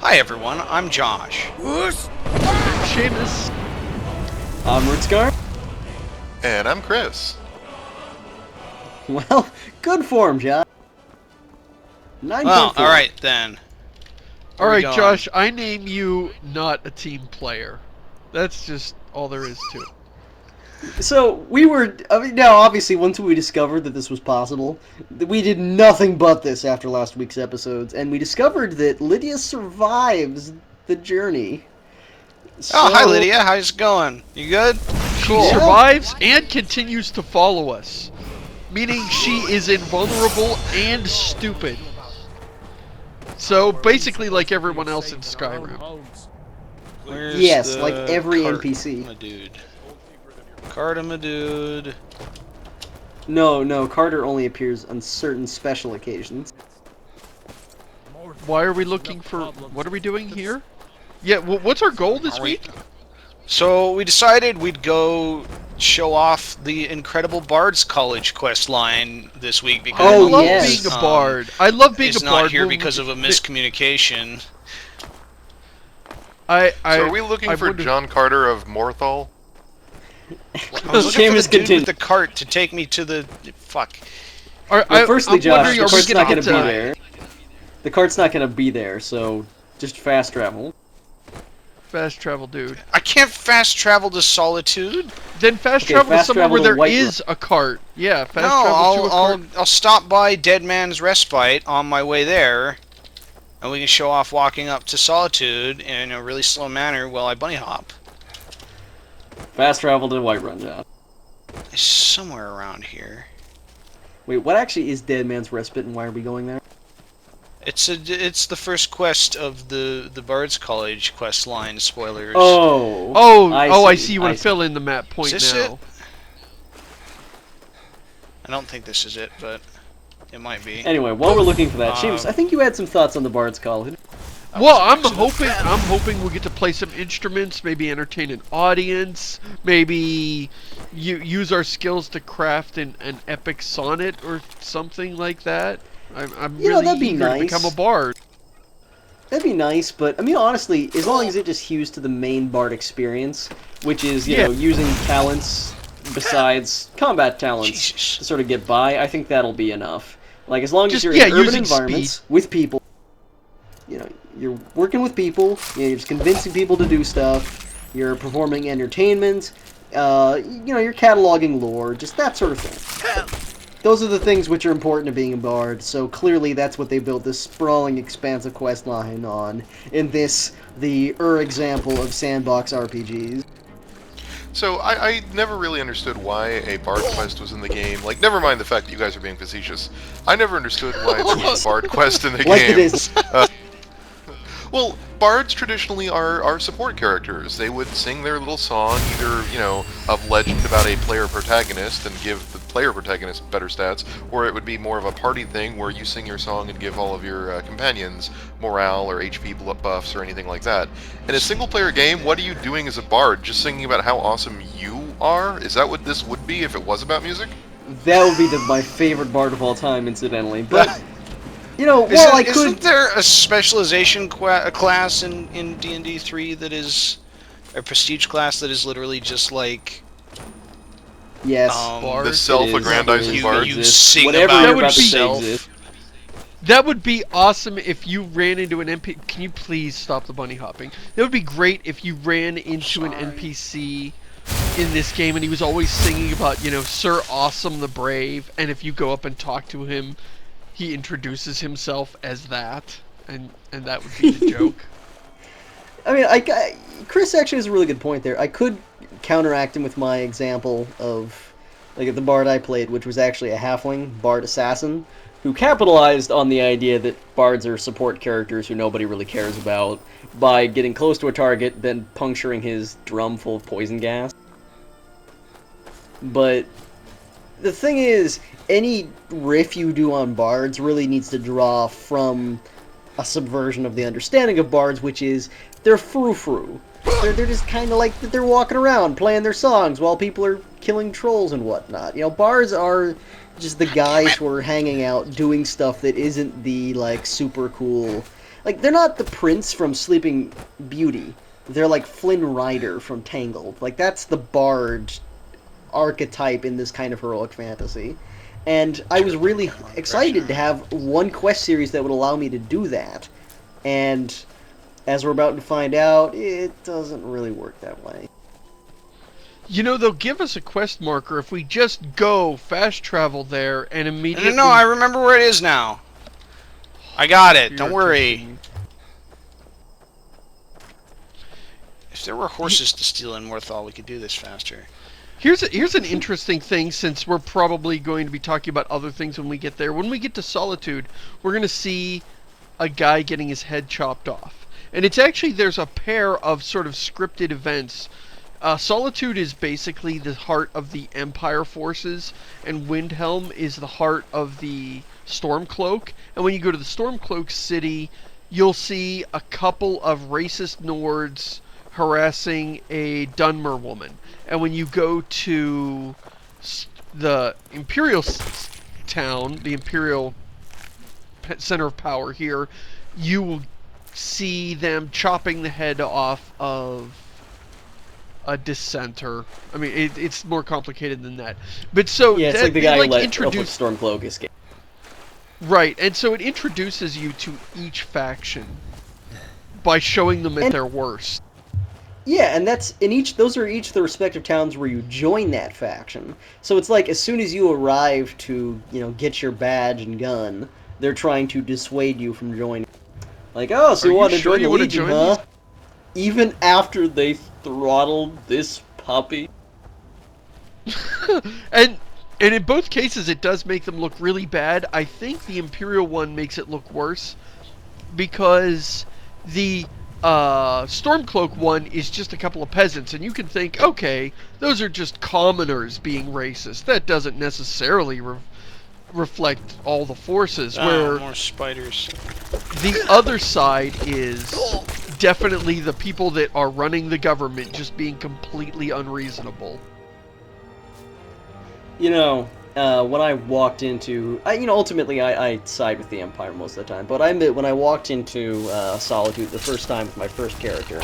Hi everyone, I'm Josh. Seamus. I'm Ritzgar. And I'm Chris. Well, good form, Josh. 9.4. Well, alright then. Alright, Josh, I name you not a team player. That's just all there is to it. So, now obviously once we discovered that this was possible, we did nothing but this after last week's episodes, and we discovered that Lydia survives the journey. So, Oh, hi Lydia, how's it going? You good? She survives and continues to follow us. Meaning she is invulnerable and stupid. So, basically like everyone else in Skyrim. Yes, like every NPC. My dude. Carter, my dude. No, Carter only appears on certain special occasions. Why are we looking for... What are we doing here? Yeah, what's our goal this week? So, we decided we'd go show off the incredible Bards College quest line this week because I love being a bard. I love being a bard. He's not here because of a miscommunication. So are we looking for John Carter of Morthal? I was looking for the dude with the cart to take me to the... Fuck. Well, firstly, Josh, the cart's not going to be there. The cart's not going to be there, so just fast travel. Fast travel, dude. I can't fast travel to Solitude. Then fast travel to somewhere where there is a cart. Yeah, fast travel to a cart. I'll stop by Dead Man's Respite on my way there, and we can show off walking up to Solitude in a really slow manner while I bunny hop. Fast travel to Whiterun, John. It's somewhere around here. Wait, what actually is Dead Man's Respite, and why are we going there? It's the first quest of the Bards College quest line. Spoilers. I see. You want to fill in the map point is this now. It? I don't think this is it, but it might be. Anyway, while we're looking for that, Seamus, I think you had some thoughts on the Bards College. Well, I'm hoping we'll get to play some instruments, maybe entertain an audience, maybe use our skills to craft an epic sonnet or something like that. I'm really eager to become a bard. That'd be nice, but I mean, honestly, as long as it just hews to the main bard experience, which is you know using talents besides combat talents to sort of get by, I think that'll be enough. Like as long as you're in urban environments with people, you know, you're working with people, you're just convincing people to do stuff, you're performing entertainment, you know, you're cataloging lore, just that sort of thing. Those are the things which are important to being a bard, so clearly that's what they built this sprawling, expansive quest line on, in this, the example of sandbox RPGs. So, I never really understood why a bard quest was in the game. Like, never mind the fact that you guys are being facetious. I never understood why there was a bard quest in the game. Like it is. Well, bards traditionally are support characters. They would sing their little song, either, you know, of legend about a player protagonist and give the player protagonist better stats, or it would be more of a party thing where you sing your song and give all of your companions morale or HP buffs or anything like that. In a single-player game, what are you doing as a bard? Just singing about how awesome you are? Is that what this would be if it was about music? That would be my favorite bard of all time, incidentally, but... You know, well, Isn't there a specialization class in D&D 3 that is a prestige class that is literally just like... Yes. The self-aggrandizing bard. You sing whatever about you're about yourself. to say That would be awesome if you ran into an NPC... Can you please stop the bunny hopping? That would be great if you ran into an NPC in this game and he was always singing about, you know, Sir Awesome the Brave, and if you go up and talk to him, he introduces himself as that, and that would be the joke. I mean, Chris actually has a really good point there. I could counteract him with my example of, like, the bard I played, which was actually a halfling bard assassin, who capitalized on the idea that bards are support characters who nobody really cares about by getting close to a target, then puncturing his drum full of poison gas. But the thing is, any riff you do on bards really needs to draw from a subversion of the understanding of bards, which is they're frou-frou. They're just kind of like they're walking around playing their songs while people are killing trolls and whatnot. You know, bards are just the guys who are hanging out doing stuff that isn't the like super cool. like, they're not the prince from Sleeping Beauty. They're like Flynn Rider from Tangled. Like, that's the bard archetype in this kind of heroic fantasy. And I was really excited to have one quest series that would allow me to do that. And as we're about to find out, it doesn't really work that way. You know, they'll give us a quest marker if we just go fast travel there and immediately... No, I remember where it is now. I got it. Don't worry. If there were horses to steal in Morthal, we could do this faster. Here's an interesting thing, since we're probably going to be talking about other things when we get there. When we get to Solitude, we're going to see a guy getting his head chopped off. And it's actually, there's a pair of sort of scripted events. Solitude is basically the heart of the Empire forces, and Windhelm is the heart of the Stormcloak. And when you go to the Stormcloak city, you'll see a couple of racist Nords harassing a Dunmer woman. And when you go to the Imperial town, the Imperial center of power here, you will see them chopping the head off of a dissenter. I mean, it's more complicated than that. But so yeah, it's that, like the guy who let introduce Stormcloak escape. Right, and so it introduces you to each faction by showing them at their worst. Yeah, and those are each the respective towns where you join that faction. So it's like, as soon as you arrive to, get your badge and gun, they're trying to dissuade you from joining. Like, oh, so you want to join the Legion, huh? Even after they throttled this puppy. And in both cases, it does make them look really bad. I think the Imperial one makes it look worse, because the Stormcloak one is just a couple of peasants, and you can think, okay, those are just commoners being racist. That doesn't necessarily reflect all the forces. Where more spiders. The other side is definitely the people that are running the government just being completely unreasonable. When I walked into... ultimately I side with the Empire most of the time, but I admit, when I walked into Solitude the first time with my first character,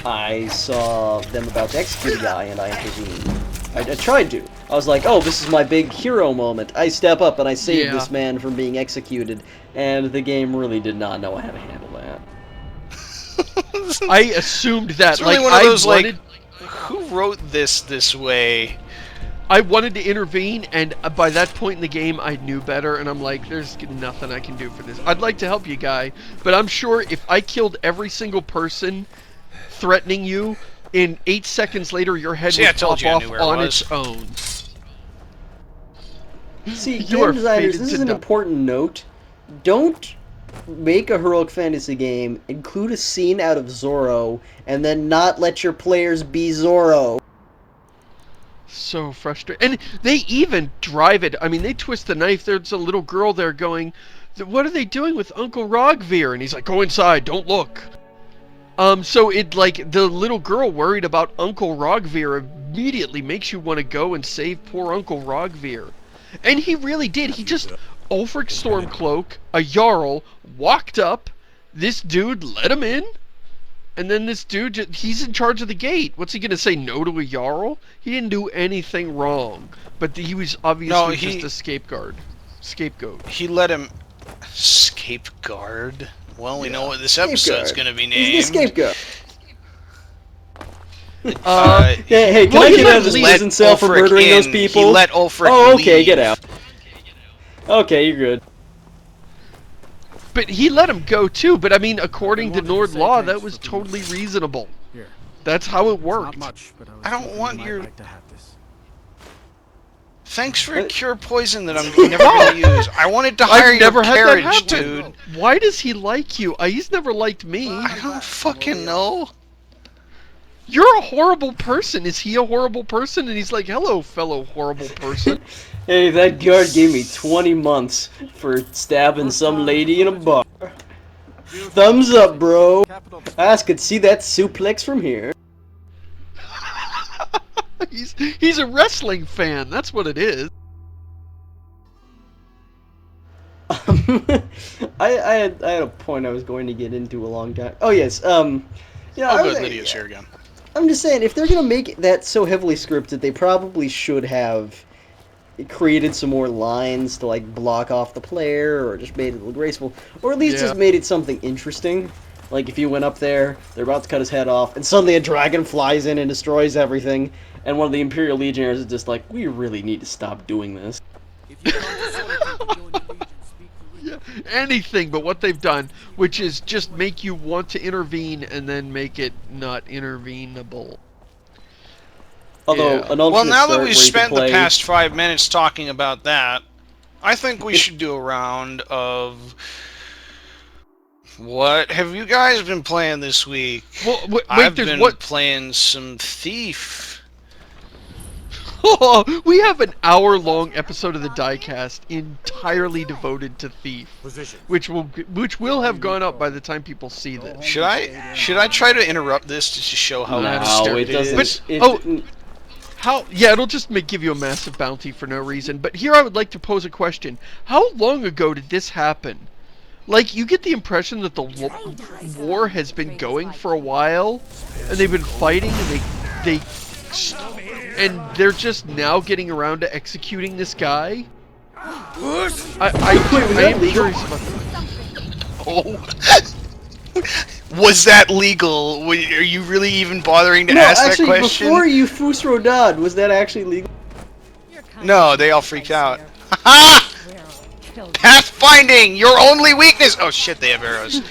I saw them about to execute a guy, and I intervened. I tried to. I was like, oh, this is my big hero moment. I step up and I save this man from being executed, and the game really did not know how to handle that. I assumed that. It's really one of those, who wrote this way? I wanted to intervene, and by that point in the game, I knew better, and I'm like, there's nothing I can do for this. I'd like to help you, guy, but I'm sure if I killed every single person threatening you, in 8 seconds later, your head would pop off on its own. See, game designers, this is an important note. Don't make a heroic fantasy game, include a scene out of Zorro, and then not let your players be Zorro. So frustrating. And they even drive it. I mean, they twist the knife. There's a little girl there going, what are they doing with Uncle Rogvir? And he's like, go inside, don't look. So the little girl worried about Uncle Rogvir immediately makes you want to go and save poor Uncle Rogvir. And he really did. He just, Ulfric Stormcloak, a Jarl, walked up, this dude let him in, and then this dude, he's in charge of the gate. What's he going to say no to a Jarl? He didn't do anything wrong, but he was obviously just a scapegoat. He let him... Scapeguard? Well, we know what this episode's going to be named. He's the scapegoat. Hey, can I get out of this prison cell for murdering those people? He let Ulfric okay, leave. Get out. Okay, you're good. But he let him go too, but I mean, according to Nord law, that was totally reasonable. That's how it worked. I don't want your... Thanks for a cure poison that I'm never going to use. I wanted to hire your carriage, dude. Why does he like you? He's never liked me. I don't fucking know. You're a horrible person. Is he a horrible person? And he's like, hello, fellow horrible person. Hey, that guard gave me 20 months for stabbing some lady in a bar. Thumbs up, bro. I could see that suplex from here. He's a wrestling fan. That's what it is. I had a point I was going to get into a long time. Oh yes. Yeah. Oh, good. Lydia's here again. I'm just saying, if they're gonna make that so heavily scripted, they probably should have created some more lines to like block off the player, or just made it a little graceful, or at least just made it something interesting. Like if you went up there, they're about to cut his head off, and suddenly a dragon flies in and destroys everything, and one of the Imperial Legionnaires is just like, we really need to stop doing this. Yeah, anything but what they've done, which is just make you want to intervene and then make it not intervenable. Although, an alternate well, now that start we've where you spent could play... the past 5 minutes talking about that, I think we should do a round of... What have you guys been playing this week? Well, wait, I've there's been playing some Thief. Oh, we have an hour-long episode of the Diecast entirely devoted to Thief, which will have gone up by the time people see this. Should I try to interrupt this just to show how it doesn't. But, how? Yeah, it'll just give you a massive bounty for no reason. But here I would like to pose a question: how long ago did this happen? Like, you get the impression that the war has been going for a while, and they've been fighting, and and they're just now getting around to executing this guy? I am curious about that. Oh. Was that legal? Are you really even bothering to ask that question? Before you Fusro Dad, was that actually legal? No, they all freaked out. Ha! Pathfinding! Your only weakness! Oh shit, they have arrows.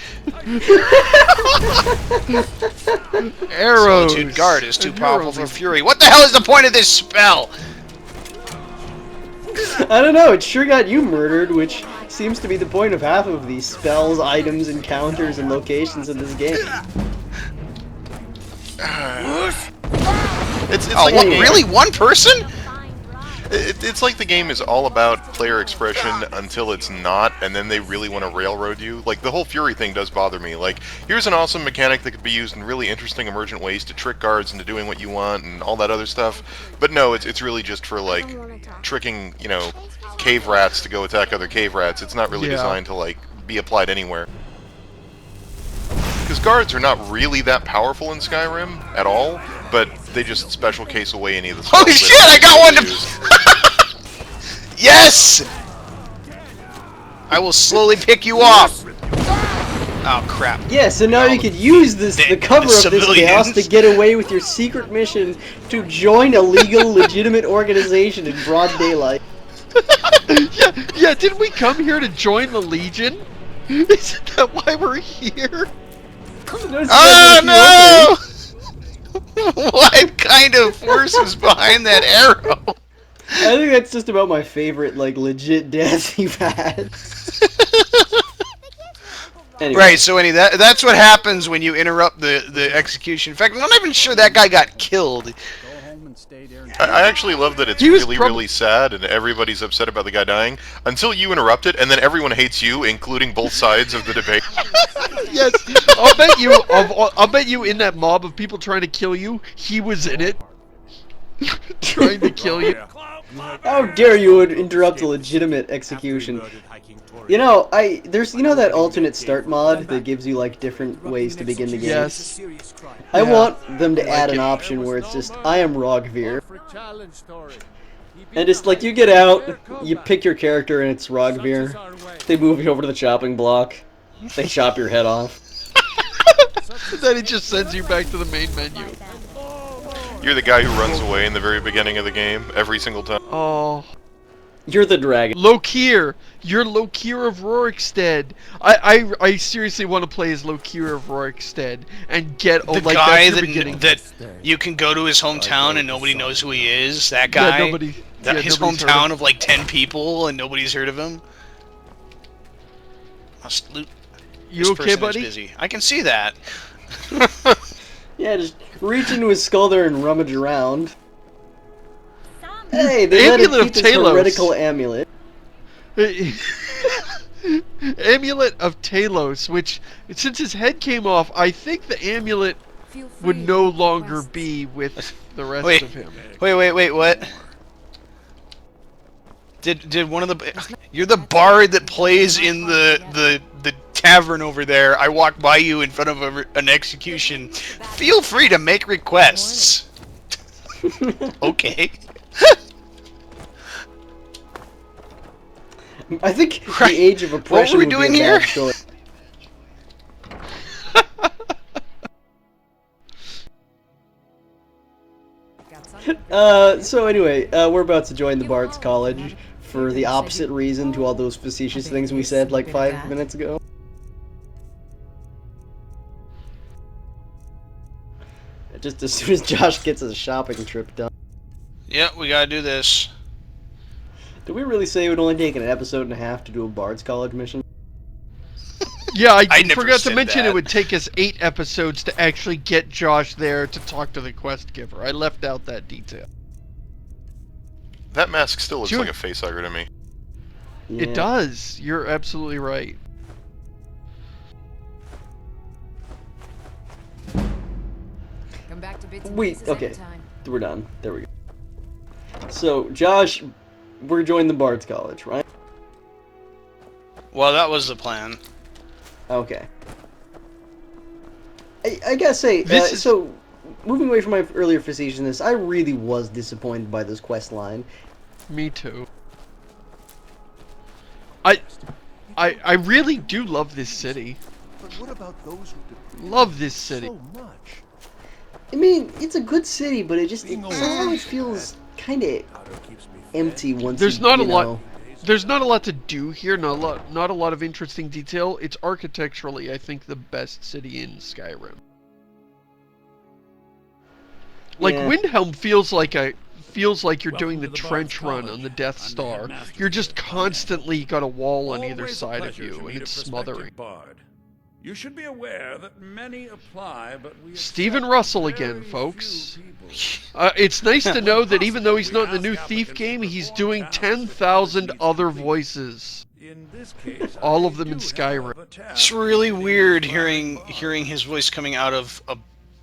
Arrows! Solitude Guard is too powerful for Fury. What the hell is the point of this spell? I don't know, it sure got you murdered, which seems to be the point of half of these spells, items, encounters, and locations in this game. It's oh, like what, really? One person? It's like the game is all about player expression until it's not, and then they really want to railroad you. Like, the whole Fury thing does bother me. Like, here's an awesome mechanic that could be used in really interesting emergent ways to trick guards into doing what you want and all that other stuff. But no, it's really just for, like, tricking, you know, cave rats to go attack other cave rats. It's not really designed to, like, be applied anywhere. Because guards are not really that powerful in Skyrim at all, but they just special case away any of the spells. Holy shit, I got one to... Yes! I will slowly pick you off. Oh, crap. Yeah, so now you could use the cover of this chaos to get away with your secret mission to join a legal, legitimate organization in broad daylight. Yeah, didn't we come here to join the Legion? Isn't that why we're here? Oh no! What kind of force is behind that arrow? I think that's just about my favorite, like, legit death you've had. Anyway. Right, so that's what happens when you interrupt the execution. In fact, I'm not even sure that guy got killed. I actually love that it's really sad and everybody's upset about the guy dying until you interrupt it, and then everyone hates you, including both sides of the debate. Yes, I'll bet you in that mob of people trying to kill you, he was in it. Trying to kill you. How dare you interrupt a legitimate execution? You know, there's that alternate start mod that gives you like different ways to begin the game. Yes. I want them to add an option where it's just I am Rogvir. And just like you get out, you pick your character and it's Rogvir. They move you over to the chopping block. They chop your head off. Then it just sends you back to the main menu. You're the guy who runs away in the very beginning of the game every single time. Oh. You're the dragon. Lokir! You're Lokir of Rorikstead! I seriously want to play as Lokir of Rorikstead and get the like guy that you can go to his hometown and nobody knows who he is. That guy. Yeah, his hometown of like 10 people and nobody's heard of him. Must loot. You okay, buddy? Busy. I can see that. Yeah, just reach into his skull there and rummage around. Hey, they let him keep his heretical amulet. Amulet of Talos, which, since his head came off, I think the amulet would no longer be with the rest of him. Wait, what? Did one of the... You're the bard that plays in the the tavern over there. I walk by you in front of an execution. Feel free to make requests. Okay. I think Right. the age of oppression What were we would doing be a here? bad choice. So anyway, we're about to join the Bards College for the opposite reason to all those facetious things we said like 5 minutes ago. Just as soon as Josh gets his shopping trip done. Yep, we gotta do this. Did we really say it would only take an episode and a half to do a Bards College mission? Yeah, I never forgot to said mention that. it would take us 8 episodes to actually get Josh there to talk to the quest giver. I left out that detail. That mask still looks Sure. like a facehugger to me. Yeah. It does. You're absolutely right. Come back to bits and Wait, pieces okay. anytime. We're done. There we go. So, Josh, we're joining the Bards College, right? Well, that was the plan. Okay. I gotta say, This is- so, moving away from my earlier facetiousness, I really was disappointed by this quest line. Me too. I really do love this city. But what about those who deplete Love this city. so much? I mean, it's a good city, but it just somehow it feels kind of Powder keeps me fed. empty once There's you, not a you lot. know. There's not a lot to do here. Not a lot of interesting detail. It's architecturally, I think, the best city in Skyrim. Like Yeah. Windhelm feels like you're doing the trench run on the Death Star. You're just constantly got a wall on either Always a side of pleasure you, to and meet a it's prospective smothering. Bard. You should be aware that many apply, but we Stephen accept Russell very again, few folks. people. It's nice to know that even though he's not in the new Thief game, he's doing 10,000 other voices. In this case, All I of them in do Skyrim. have a task It's really with the weird inspiring hearing his voice coming out of a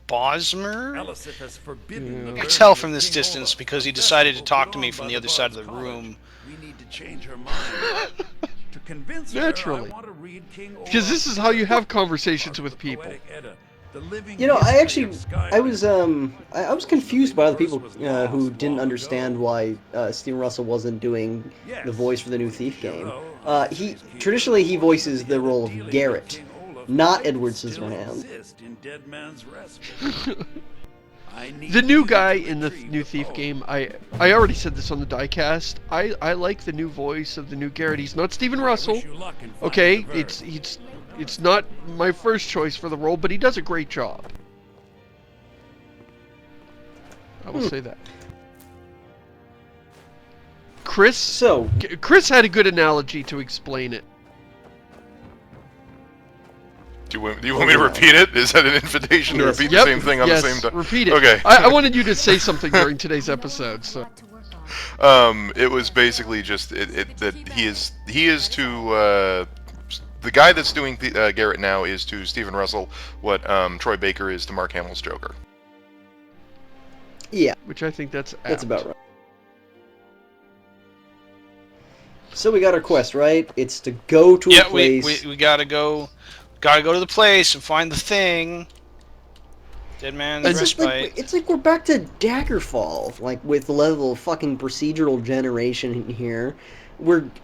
Bosmer. Elisif has forbidden Yeah. the I can burning tell of from this King distance Olaf, because he a decided to festival talk put to me on from by the other side of the Bard's College. room. We need to change her mind. To convince Naturally. her, I want to read King Because this Olaf's is how you have book, conversations part with of the people. Poetic Edda, the living You know, I history actually, of Skyrim. I was confused by the people who didn't understand why Stephen Russell wasn't doing the voice for the new Thief game. Traditionally he voices the role of Garrett, not Edward Scissorhands. The new guy in the new Thief game, I already said this on the diecast. I like the new voice of the new Garrett. He's not Stephen Russell. Okay, it's not my first choice for the role, but he does a great job. I will say that. Chris So, Chris had a good analogy to explain it. Do you want me to repeat it? Is that an invitation to Yes. repeat Yep, the same thing on yes, the same time? repeat it. Okay. I wanted you to say something during today's episode, so. It was basically just that he is to the guy that's doing Garrett now is to Stephen Russell what Troy Baker is to Mark Hamill's Joker. yeah, Which I think that's that's apt. about right. So we got our quest, right? It's to go to a Yeah, place. we gotta go to the place and find the thing. Dead man's It's just respite. like, it's like we're back to Daggerfall, like with the level of fucking procedural generation in here.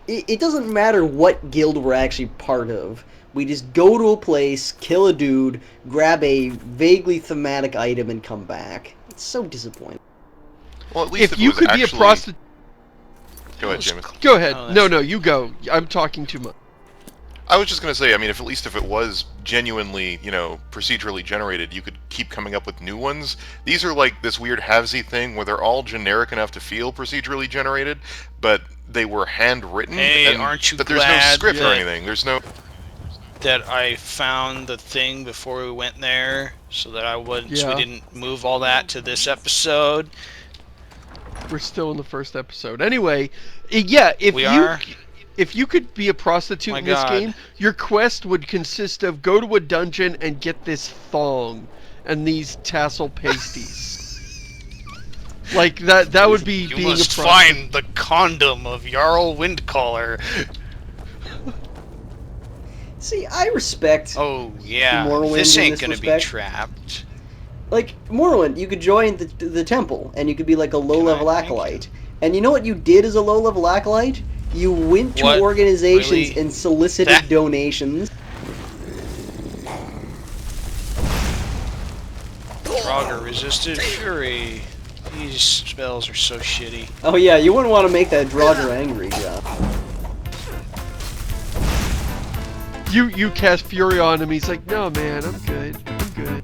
It doesn't matter what guild we're actually part of. We just go to a place, kill a dude, grab a vaguely thematic item, and come back. It's so disappointing. Well, at least If you it was could be a actually... prostitute. Go ahead, James. Go ahead. Oh, No, that's- no, you go. I'm talking too much. I was just gonna say, I mean, if it was genuinely, procedurally generated, you could keep coming up with new ones. These are like this weird halvesy thing where they're all generic enough to feel procedurally generated, but they were handwritten. Hey, and aren't you that there's no glad script or that- anything. There's no. That I found the thing before we went there, so that so we Yeah. didn't move all that to this episode. We're still in the first episode. Anyway, yeah, if you could be a prostitute My in this God. game, your quest would consist of go to a dungeon and get this thong and these tassel pasties. Like that would be You being must a prostitute. find the condom of Jarl Windcaller. See, I respect. Oh yeah, Morrowind this in ain't this gonna respect. be trapped. Like Morrowind, you could join the temple, and you could be like a low-level Thank acolyte. And you know what you did as a low-level acolyte? You went to What? organizations Really? and solicited That- donations. Draugr resisted fury. These spells are so shitty. Oh yeah, you wouldn't want to make that Draugr angry, John. You cast Fury on him, he's like, no man, I'm good. I'm good.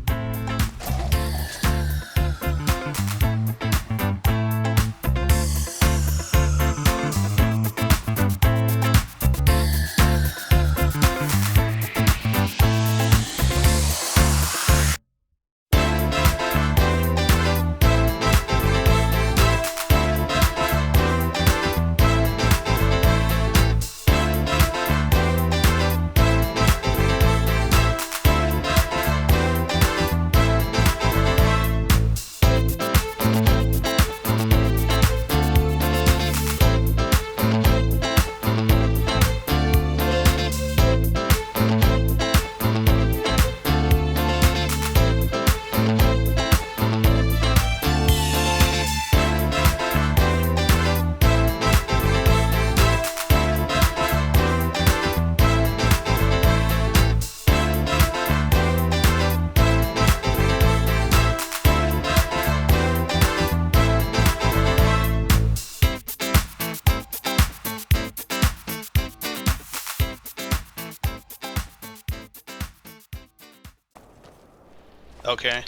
Okay.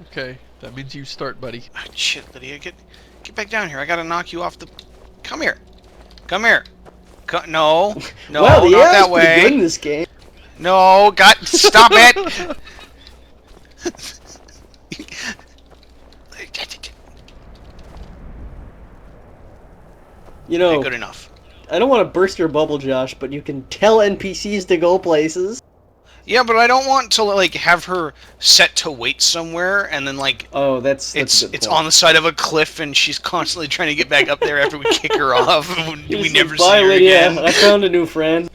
Okay, that means you start, buddy. Ah, shit, Lydia, get back down here. I gotta knock you off the. Come here. Come here. No, no, Well, the not AI's that pretty good in way. this game. No, stop it. You know, Okay, good enough. I don't want to burst your bubble, Josh, but you can tell NPCs to go places. Yeah, but I don't want to like have her set to wait somewhere and then like Oh, that's a it's good point. on the side of a cliff and she's constantly trying to get back up there after we kick her off and we Just never like, see bye, her Lydia. again. I found a new friend.